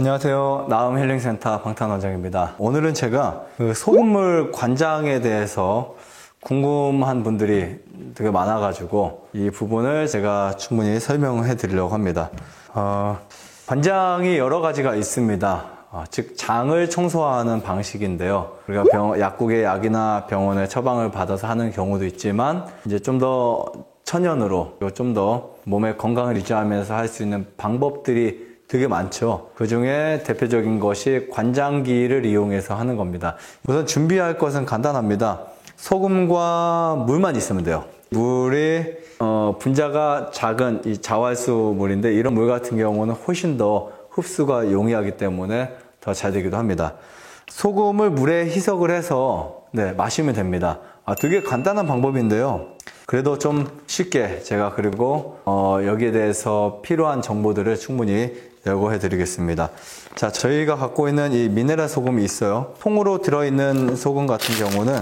안녕하세요. 나음 힐링센터 방탄원장입니다. 오늘은 제가 소금물 관장에 대해서 궁금한 분들이 되게 많아가지고 이 부분을 제가 충분히 설명해 드리려고 합니다. 관장이 여러 가지가 있습니다. 즉 장을 청소하는 방식인데요. 우리가 약국의 약이나 병원의 처방을 받아서 하는 경우도 있지만 이제 좀 더 천연으로 좀 더 몸의 건강을 유지하면서 할 수 있는 방법들이 되게 많죠. 그 중에 대표적인 것이 관장기를 이용해서 하는 겁니다. 우선 준비할 것은 간단합니다. 소금과 물만 있으면 돼요. 물이 분자가 작은 이 자활수 물인데 이런 물 같은 경우는 훨씬 더 흡수가 용이하기 때문에 더 잘 되기도 합니다. 소금을 물에 희석을 해서 마시면 됩니다. 되게 간단한 방법인데요. 그래도 좀 쉽게 제가 그리고 여기에 대해서 필요한 정보들을 충분히 열거해 드리겠습니다. 자, 저희가 갖고 있는 이 미네랄 소금이 있어요. 통으로 들어있는 소금 같은 경우는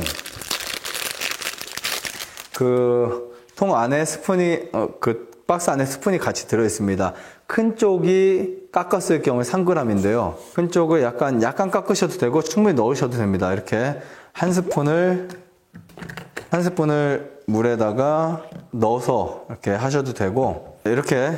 그 통 안에 스푼이 그 박스 안에 스푼이 같이 들어 있습니다. 큰 쪽이 깎았을 경우에 3g인데요. 큰 쪽을 약간 깎으셔도 되고 충분히 넣으셔도 됩니다. 이렇게 한 스푼을 물에다가 넣어서 이렇게 하셔도 되고, 이렇게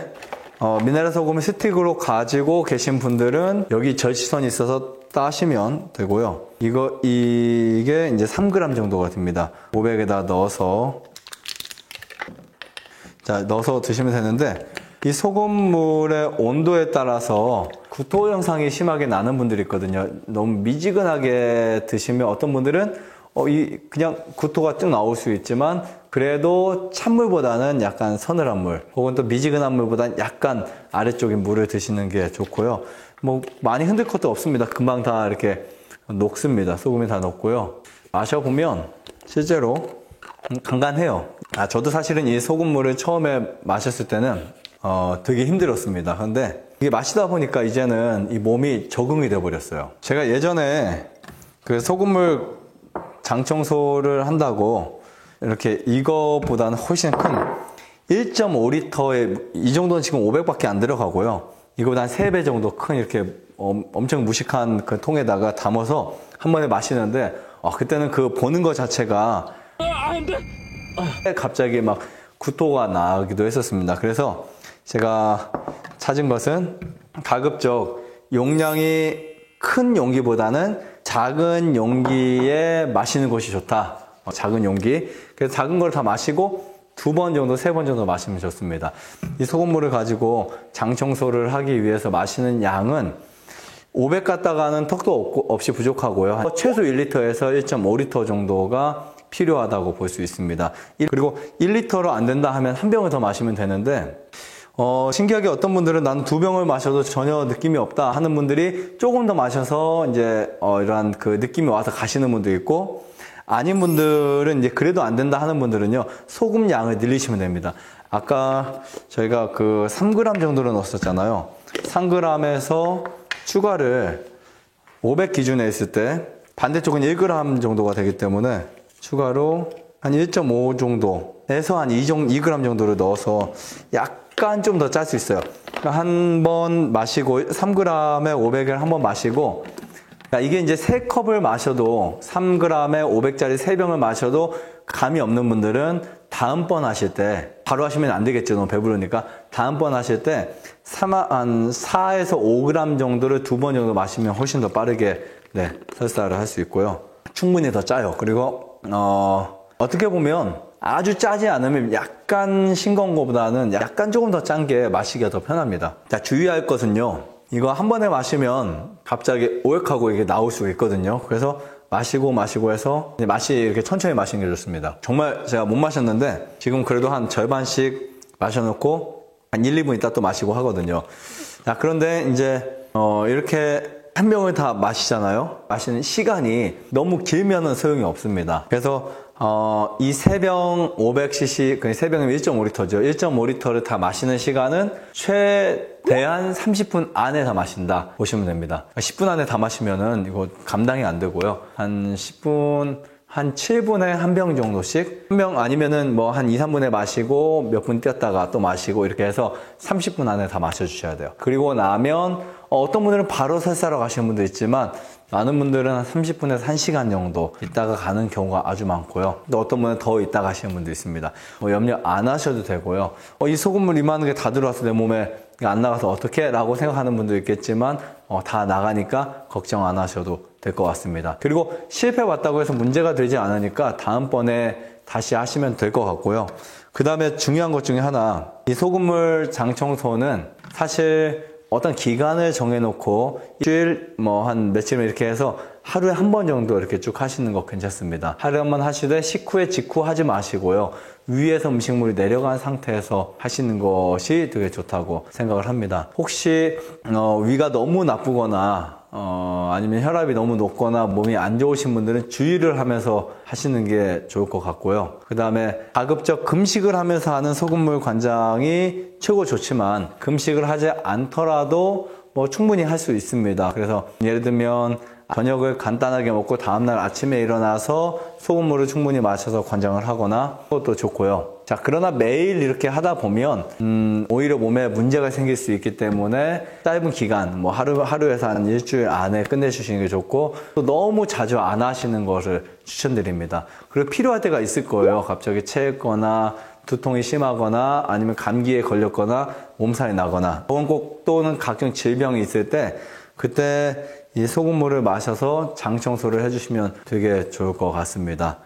미네랄 소금을 스틱으로 가지고 계신 분들은 여기 절취선이 있어서 따시면 되고요. 이게 이제 3g 정도가 됩니다. 500에다 넣어서 드시면 되는데, 이 소금물의 온도에 따라서 구토 현상이 심하게 나는 분들이 있거든요. 너무 미지근하게 드시면 어떤 분들은 그냥 구토가 쭉 나올 수 있지만, 그래도 찬물보다는 약간 서늘한 물, 혹은 또 미지근한 물보다는 약간 아래쪽인 물을 드시는 게 좋고요. 뭐, 많이 흔들 것도 없습니다. 금방 다 이렇게 녹습니다. 소금이 다 녹고요. 마셔보면 실제로 간간해요. 저도 사실은 이 소금물을 처음에 마셨을 때는 되게 힘들었습니다. 근데 이게 마시다 보니까 이제는 이 몸이 적응이 돼 버렸어요. 제가 예전에 그 소금물 장 청소를 한다고 이렇게 이거보다는 훨씬 큰 1.5리터에 이 정도는 지금 500밖에 안 들어가고요. 이거보다 한 3배 정도 큰 이렇게 엄청 무식한 그 통에다가 담아서 한 번에 마시는데 그때는 그 보는 것 자체가 갑자기 막 구토가 나기도 했었습니다. 그래서 제가 찾은 것은 가급적 용량이 큰 용기보다는 작은 용기에 마시는 것이 좋다. 작은 용기. 그래서 작은 걸 다 마시고 2번 정도, 3번 정도 마시면 좋습니다. 이 소금물을 가지고 장 청소를 하기 위해서 마시는 양은 500 갖다가는 턱도 없이 부족하고요. 최소 1리터에서 1.5리터 정도가 필요하다고 볼 수 있습니다. 그리고 1리터로 안 된다 하면 한 병을 더 마시면 되는데, 신기하게 어떤 분들은 나는 2병을 마셔도 전혀 느낌이 없다 하는 분들이 조금 더 마셔서 이제 이러한 그 느낌이 와서 가시는 분도 있고, 아닌 분들은 이제 그래도 안 된다 하는 분들은요, 소금 양을 늘리시면 됩니다. 아까 저희가 그 3g 정도로 넣었었잖아요. 3g에서 추가를 500 기준에 있을 때 반대쪽은 1g 정도가 되기 때문에 추가로 한 1.5 정도에서 한 2g 정도를 넣어서 약간 좀 더 짤 수 있어요. 한 번 마시고 3g에 500을 한 번 마시고, 이게 이제 3컵을 마셔도 3g에 500짜리 3병을 마셔도 감이 없는 분들은 다음번 하실 때, 바로 하시면 안 되겠죠. 너무 배부르니까. 다음번 하실 때 한 4에서 5g 정도를 2번 정도 마시면 훨씬 더 빠르게 설사를 할 수 있고요. 충분히 더 짜요. 그리고 어떻게 보면 아주 짜지 않으면 약간 싱거운 것보다는 약간 조금 더 짠 게 마시기가 더 편합니다. 자, 주의할 것은요, 이거 한 번에 마시면 갑자기 오역하고 이게 나올 수가 있거든요. 그래서 마시고 해서 맛이 이렇게 천천히 마시는 게 좋습니다. 정말 제가 못 마셨는데 지금 그래도 한 절반씩 마셔놓고 한 1, 2분 있다 또 마시고 하거든요. 자, 그런데 이제 이렇게 한 병을 다 마시잖아요. 마시는 시간이 너무 길면은 소용이 없습니다. 그래서 이 3병 500cc, 그 3병이면 1.5리터죠. 1.5리터를 다 마시는 시간은 최대한 30분 안에 다 마신다 보시면 됩니다. 10분 안에 다 마시면은 이거 감당이 안 되고요. 한 10분, 한 7분에 한 병 정도씩, 한 병 아니면은 뭐 한 2, 3분에 마시고 몇 분 뛰었다가 또 마시고 이렇게 해서 30분 안에 다 마셔주셔야 돼요. 그리고 나면 어떤 분들은 바로 설사하러 가시는 분도 있지만 많은 분들은 한 30분에서 1시간 정도 있다가 가는 경우가 아주 많고요. 또 어떤 분은 더 있다 가시는 분도 있습니다. 염려 안 하셔도 되고요. 이 소금물 이만한 게 다 들어와서 내 몸에 안 나가서 어떻게? 라고 생각하는 분도 있겠지만 다 나가니까 걱정 안 하셔도 될 것 같습니다. 그리고 실패 봤다고 해서 문제가 되지 않으니까 다음번에 다시 하시면 될 것 같고요. 그 다음에 중요한 것 중에 하나, 이 소금물 장 청소는 사실 어떤 기간을 정해놓고 일주일 한 며칠 이렇게 해서 하루에 한 번 정도 이렇게 쭉 하시는 거 괜찮습니다. 하루에 한 번 하시되 식후에 직후 하지 마시고요. 위에서 음식물이 내려간 상태에서 하시는 것이 되게 좋다고 생각을 합니다. 혹시 위가 너무 나쁘거나 아니면 혈압이 너무 높거나 몸이 안 좋으신 분들은 주의를 하면서 하시는 게 좋을 것 같고요. 그 다음에 가급적 금식을 하면서 하는 소금물 관장이 최고 좋지만 금식을 하지 않더라도 충분히 할 수 있습니다. 그래서 예를 들면 저녁을 간단하게 먹고 다음날 아침에 일어나서 소금물을 충분히 마셔서 관장을 하거나 그것도 좋고요. 자, 그러나 매일 이렇게 하다 보면 오히려 몸에 문제가 생길 수 있기 때문에 짧은 기간, 하루에서 한 일주일 안에 끝내주시는 게 좋고 또 너무 자주 안 하시는 것을 추천드립니다. 그리고 필요할 때가 있을 거예요. 갑자기 체했거나 두통이 심하거나 아니면 감기에 걸렸거나 몸살이 나거나 또는 각종 질병이 있을 때 그때 이 소금물을 마셔서 장 청소를 해주시면 되게 좋을 것 같습니다.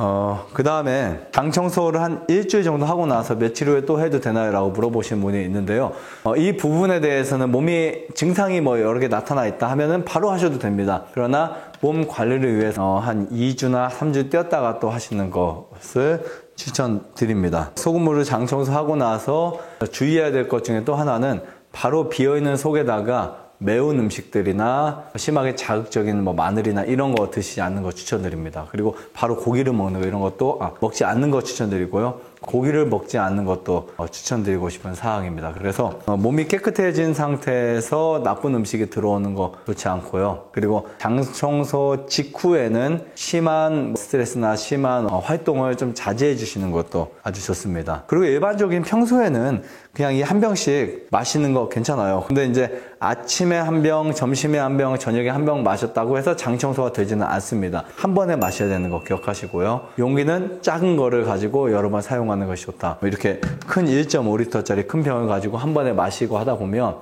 그 다음에 장 청소를 한 일주일 정도 하고 나서 며칠 후에 또 해도 되나요? 라고 물어보신 분이 있는데요. 이 부분에 대해서는 몸이 증상이 여러 개 나타나 있다 하면은 바로 하셔도 됩니다. 그러나 몸 관리를 위해서 한 2주나 3주 띄었다가 또 하시는 것을 추천드립니다. 소금물을 장 청소하고 나서 주의해야 될 것 중에 또 하나는 바로 비어있는 속에다가 매운 음식들이나 심하게 자극적인 마늘이나 이런 거 드시지 않는 거 추천드립니다. 그리고 바로 고기를 먹는 거 이런 것도 먹지 않는 거 추천드리고요. 고기를 먹지 않는 것도 추천드리고 싶은 사항입니다. 그래서 몸이 깨끗해진 상태에서 나쁜 음식이 들어오는 거 좋지 않고요. 그리고 장 청소 직후에는 심한 스트레스나 심한 활동을 좀 자제해 주시는 것도 아주 좋습니다. 그리고 일반적인 평소에는 그냥 이 한 병씩 마시는 거 괜찮아요. 근데 이제 아침에 한 병, 점심에 한 병, 저녁에 한 병 마셨다고 해서 장 청소가 되지는 않습니다. 한 번에 마셔야 되는 거 기억하시고요. 용기는 작은 거를 가지고 여러 번 사용하는 것이 좋다. 이렇게 큰 1.5리터짜리 큰 병을 가지고 한 번에 마시고 하다 보면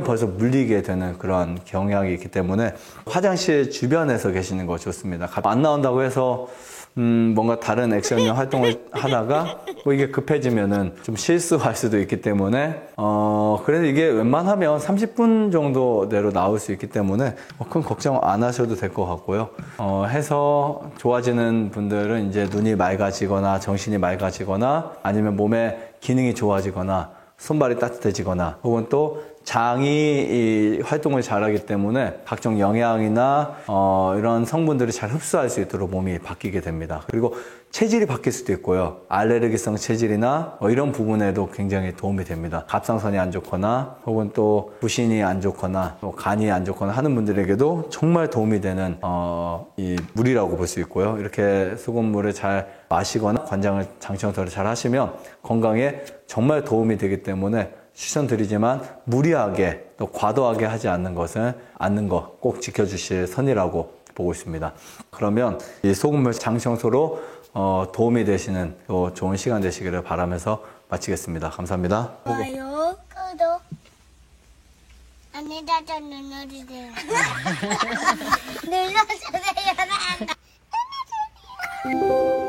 벌써 물리게 되는 그런 경향이 있기 때문에 화장실 주변에서 계시는 거 좋습니다. 안 나온다고 해서 뭔가 다른 액션형 활동을 하다가 이게 급해지면은 좀 실수할 수도 있기 때문에 그래서 이게 웬만하면 30분 정도 내로 나올 수 있기 때문에 큰 걱정 안 하셔도 될 것 같고요. 해서 좋아지는 분들은 이제 눈이 맑아지거나 정신이 맑아지거나 아니면 몸의 기능이 좋아지거나 손발이 따뜻해지거나 혹은 또 장이 활동을 잘하기 때문에 각종 영양이나 이런 성분들을 잘 흡수할 수 있도록 몸이 바뀌게 됩니다. 그리고 체질이 바뀔 수도 있고요. 알레르기성 체질이나 이런 부분에도 굉장히 도움이 됩니다. 갑상선이 안 좋거나 혹은 또 부신이 안 좋거나 또 간이 안 좋거나 하는 분들에게도 정말 도움이 되는 이 물이라고 볼 수 있고요. 이렇게 소금물을 잘 마시거나 관장을 장청소를 잘 하시면 건강에 정말 도움이 되기 때문에 추천드리지만 무리하게 또 과도하게 하지 않는 것은 않는 거 꼭 지켜주실 선이라고 보고 있습니다. 그러면 이 소금물 장 청소로 도움이 되시는 또 좋은 시간 되시기를 바라면서 마치겠습니다. 감사합니다. 좋아요, 구독, 안에다가 눌러주세요. 눌러주세요.